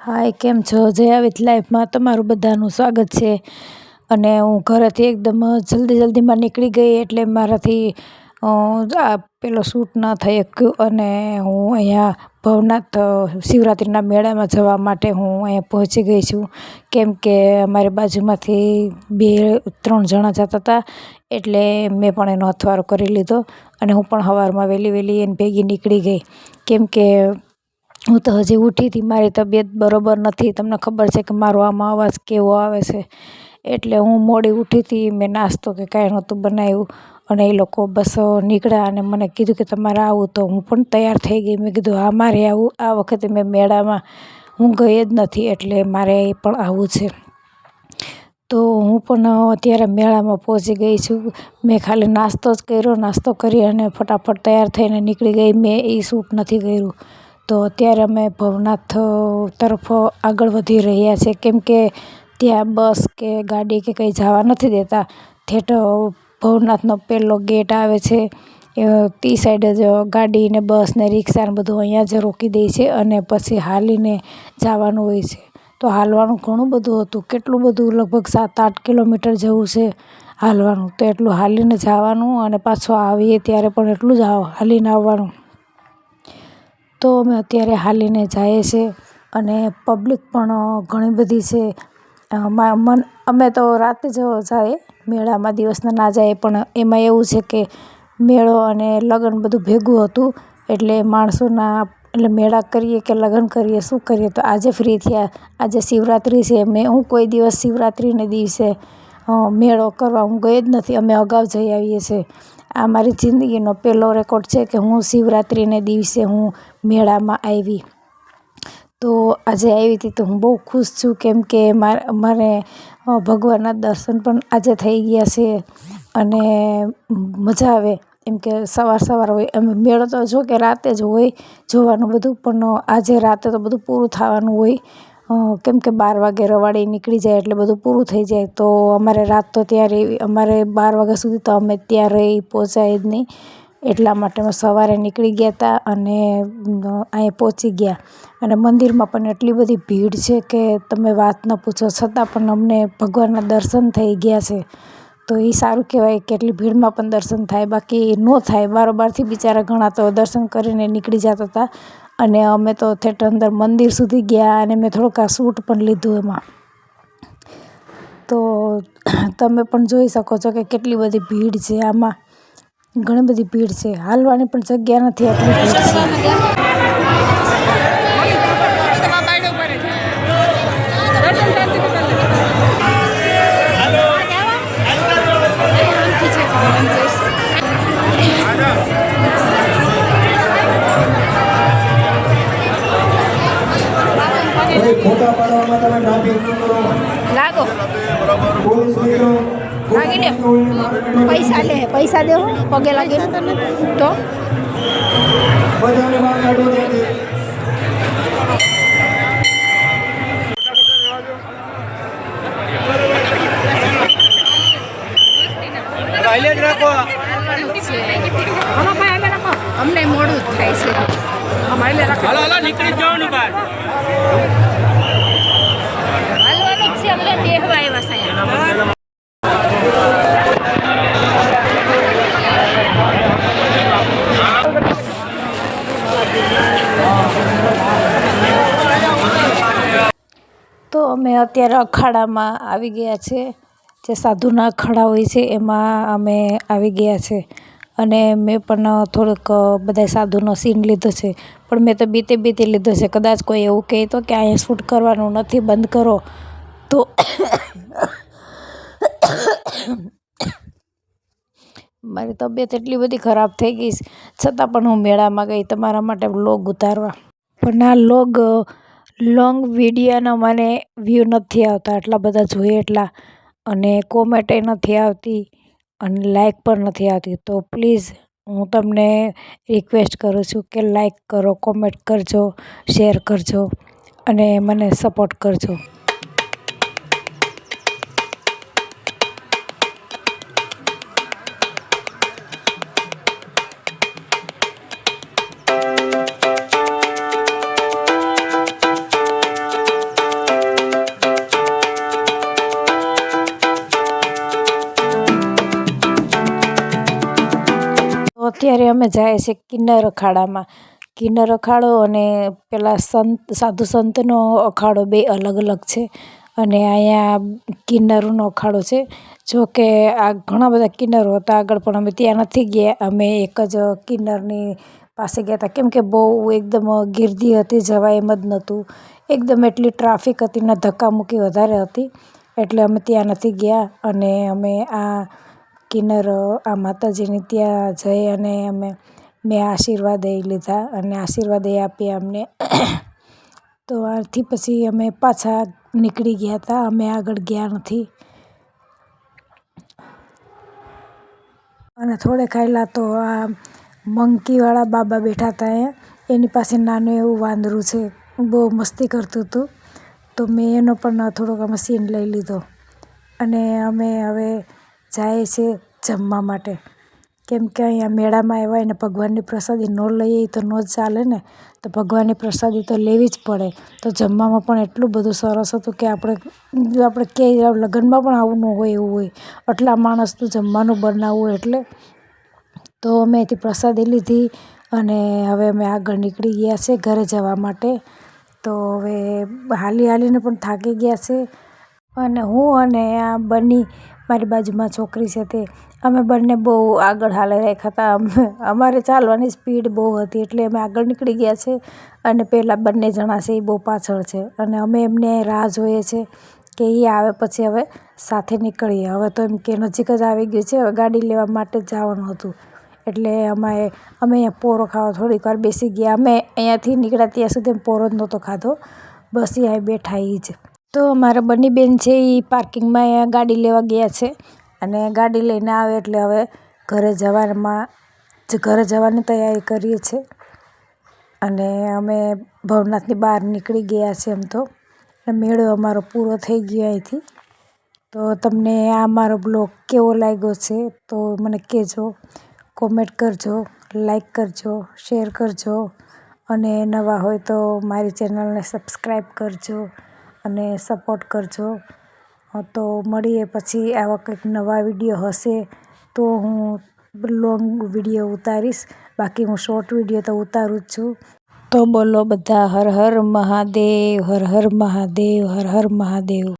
હાય, કેમ છો? જયા વિથ લાઈફમાં તમારું બધાનું સ્વાગત છે. અને હું ઘરેથી એકદમ જલ્દીમાં નીકળી ગઈ એટલે મારાથી આ પેલો શૂટ ન થઈ શક્યું. અને હું અહીંયા ભવનાથ શિવરાત્રિના મેળામાં જવા માટે હું અહીંયા પહોંચી ગઈ છું. કેમ કે અમારી બાજુમાંથી 2-3 જણા જતા હતા એટલે મેં પણ એનો હથવારો કરી લીધો અને હું પણ સવારમાં વહેલી એને ભેગી નીકળી ગઈ. કેમ કે હું તો હજી ઉઠી હતી, મારી તબિયત બરાબર નથી. તમને ખબર છે કે મારો આમાં અવાજ કેવો આવે છે. એટલે હું મોડી ઉઠી હતી, મેં નાસ્તો કે કાંઈ નહોતું બનાવ્યું અને એ લોકો બસ નીકળ્યા અને મને કીધું કે તમારે આવું, તો હું પણ તૈયાર થઈ ગઈ. મેં કીધું હા, મારે આવું. આ વખતે મેં મેળામાં હું ગઈ જ નથી એટલે મારે પણ આવવું છે. તો હું પણ અત્યારે મેળામાં પહોંચી ગઈ છું. મેં ખાલી નાસ્તો જ કર્યો, નાસ્તો કરી અને ફટાફટ તૈયાર થઈને નીકળી ગઈ. મેં એ શૂટ નથી કર્યું. તો અત્યારે અમે ભવનાથ તરફ આગળ વધી રહ્યા છે. કેમ કે ત્યાં બસ કે ગાડી કે કંઈ જવા નથી દેતા. ઠેઠ ભવનાથનો પહેલો ગેટ આવે છે તે સાઈડ જ ગાડી ને બસ ને રિક્ષા ને બધું અહીંયા જ રોકી દે છે અને પછી હાલીને જવાનું હોય છે. તો હાલવાનું ઘણું બધું હતું, કેટલું બધું, લગભગ 7-8 કિલોમીટર જવું છે હાલવાનું. તો એટલું હાલીને જવાનું અને પાછું આવીએ ત્યારે પણ એટલું જ હાલીને આવવાનું. તો અમે અત્યારે હાલીને જઈએ છીએ અને પબ્લિક પણ ઘણી બધી છે. અમે તો રાતે જ જાય મેળામાં, દિવસના ના જાય. પણ એમાં એવું છે કે મેળો અને લગ્ન બધું ભેગું હતું એટલે માણસોના, એટલે મેળા કરીએ કે લગ્ન કરીએ, શું કરીએ. તો આજે ફ્રી થયા. આજે શિવરાત્રિ છે. હું કોઈ દિવસ શિવરાત્રિને દિવસે મેળો કરવા હું ગઈ જ નથી. અમે અગાઉ જઈ આવીએ છીએ. આ મારી જિંદગીનો પહેલો રેકોર્ડ છે કે હું શિવરાત્રિને દિવસે હું મેળામાં આવી. તો આજે આવી હતી તો હું બહુ ખુશ છું. કેમ કે મારે ભગવાનના દર્શન પણ આજે થઈ ગયા છે અને મજા આવે. એમ કે સવાર હોય, અમે મેળો તો જો કે રાતે જ હોય જોવાનું બધું, પણ આજે રાતે તો બધું પૂરું થવાનું હોય. કેમ કે 12 વાગે રવાડી નીકળી જાય એટલે બધું પૂરું થઈ જાય. તો અમારે રાત તો ત્યારે અમારે 12 વાગ્યા સુધી તો અમે ત્યારે પહોંચાય જ નહીં. એટલા માટે અમે સવારે નીકળી ગયા હતા અને અહીં પહોંચી ગયા. અને મંદિરમાં પણ એટલી બધી ભીડ છે કે તમે વાત ન પૂછો. છતાં પણ અમને ભગવાનના દર્શન થઈ ગયા છે. તો એ સારું કહેવાય કે એટલી ભીડમાં પણ દર્શન થાય. બાકી ન થાય. બારોબારથી બિચારા ઘણા તો દર્શન કરીને નીકળી જતા હતા અને અમે તો થેટર અંદર મંદિર સુધી ગયા અને મેં થોડુંક આ શૂટ પણ લીધું એમાં. તો તમે પણ જોઈ શકો છો કે કેટલી બધી ભીડ છે. આમાં ઘણી બધી ભીડ છે. હાલવાની પણ જગ્યા નથી, એટલી ભીડ છે. ફોટા પાડવામાં તમે ટ્રાફિક ન કરો. લાગો પોલીસ મિત્રો લાગી દે, પૈસા દે, હું પગે લાગી તો બધાને બહાર કાઢો ત્યાંથી. અમને મોડું જ થાય છે. હાલો નીકળી જાઓ ને બહાર. હાલવાનું જ છે. અમને બેહવા આવ્યા છે. તો અમે અત્યારે અખાડામાં આવી ગયા છે. જે સાધુના અખાડા હોય છે એમાં અમે આવી ગયા છે. અને મેં પણ થોડુંક બધા સાધુનો સીન લીધો છે. પણ મેં તો બીતે લીધો છે. કદાચ કોઈ એવું કહે તો કે અહીંયા શૂટ કરવાનું નથી, બંધ કરો, તો મારી તબિયત એટલી બધી ખરાબ થઈ ગઈ છતાં પણ હું મેળામાં ગઈ તમારા માટે વ્લોગ ઉતારવા. પણ આ લોંગ વિડીયોના મને વ્યૂ નથી આવતા એટલા બધા જોઈએ એટલા, અને કોમેન્ટે નથી આવતી અને લાઈક પણ નથી આવતી. તો પ્લીઝ હું તમને રિક્વેસ્ટ કરું છું કે લાઈક કરો, કોમેન્ટ કરજો, શેર કરજો અને મને સપોર્ટ કરજો. અત્યારે અમે જાય છે કિન્નર અખાડામાં. કિન્નર અખાડો અને પેલા સાધુ સંતનો અખાડો બે અલગ અલગ છે. અને અહીંયા કિન્નરનો અખાડો છે. જો કે આ ઘણા બધા કિન્નરો હતા આગળ, પણ અમે ત્યાં નથી ગયા. અમે એક જ કિન્નરની પાસે ગયા હતા, કેમ કે બહુ એકદમ ગીર્દી હતી, જવાય એમ જ નહોતું. એકદમ એટલી ટ્રાફિક હતી ને ધક્કામુક્કી વધારે હતી, એટલે અમે ત્યાં નથી ગયા. અને અમે આ કિન્નર આ માતાજીની ત્યાં જઈ અને મેં આશીર્વાદ લીધા અને આશીર્વાદ આપ્યા અમને. તો આથી પછી અમે પાછા નીકળી ગયા હતા, અમે આગળ ગયા નથી. અને થોડે ખાયલા તો આ મંકીવાળા બાબા બેઠા હતા અહીંયા. એની પાસે નાનું એવું વાંદરું છે, બહુ મસ્તી કરતું હતું. તો મેં એનો પણ થોડોક અમે સીન લઈ લીધો. અને અમે હવે જાય છે જમવા માટે, કેમ કે અહીંયા મેળામાં આવ્યા ને ભગવાનની પ્રસાદી ન લઈએ તો ન જ ચાલે ને. તો ભગવાનની પ્રસાદી તો લેવી જ પડે. તો જમવામાં પણ એટલું બધું સરસ હતું કે આપણે ક્યાંય લગ્નમાં પણ આવું ન હોય એવું હોય, આટલા માણસનું જમવાનું બનાવવું એટલે. તો અમે અહીંથી પ્રસાદી લીધી અને હવે અમે આગળ નીકળી ગયા છે ઘરે જવા માટે. તો હવે હાલીને પણ થાકી ગયા છે. અને હું અને આ બની, મારી બાજુમાં છોકરી છે તે, અમે બંને બહુ આગળ હાલી રાખ્યા હતા. અમારે ચાલવાની સ્પીડ બહુ હતી એટલે અમે આગળ નીકળી ગયા છે. અને પેલા બંને જણા છે એ બહુ પાછળ છે. અને અમે એમને રાહ જોઈએ છે કે એ આવે પછી હવે સાથે નીકળીએ. હવે તો એમ કે નજીક જ આવી ગયું છે, હવે ગાડી લેવા માટે જ જવાનું હતું. એટલે અમે અહીંયા પોરો ખાવા થોડીક વાર બેસી ગયા. અમે અહીંયાથી નીકળ્યા ત્યાં સુધી પોરો જ નહોતો ખાધો, બસ અહીંયા બેઠા એ જ. તો મારા બંને બેન છે એ પાર્કિંગમાં અહીંયા ગાડી લેવા ગયા છે. અને ગાડી લઈને આવે એટલે હવે ઘરે જવાની તૈયારી કરીએ છીએ. અને અમે ભવનાથની બહાર નીકળી ગયા છે એમ તો. મેળો અમારો પૂરો થઈ ગયો અહીંથી. તો તમને આ મારો બ્લોગ કેવો લાગ્યો છે તો મને કહેજો, કોમેન્ટ કરજો, લાઈક કરજો, શેર કરજો. અને નવા હોય તો મારી ચેનલને સબસ્ક્રાઈબ કરજો અને સપોર્ટ કરજો. તો મળીએ પછી આવા કંઈક નવા વિડીયો હશે તો હું લોંગ વિડીયો ઉતારીશ. બાકી હું શોર્ટ વિડીયો તો ઉતારું જ છું. તો બોલો બધા હર હર મહાદેવ, હર હર મહાદેવ, હર હર મહાદેવ.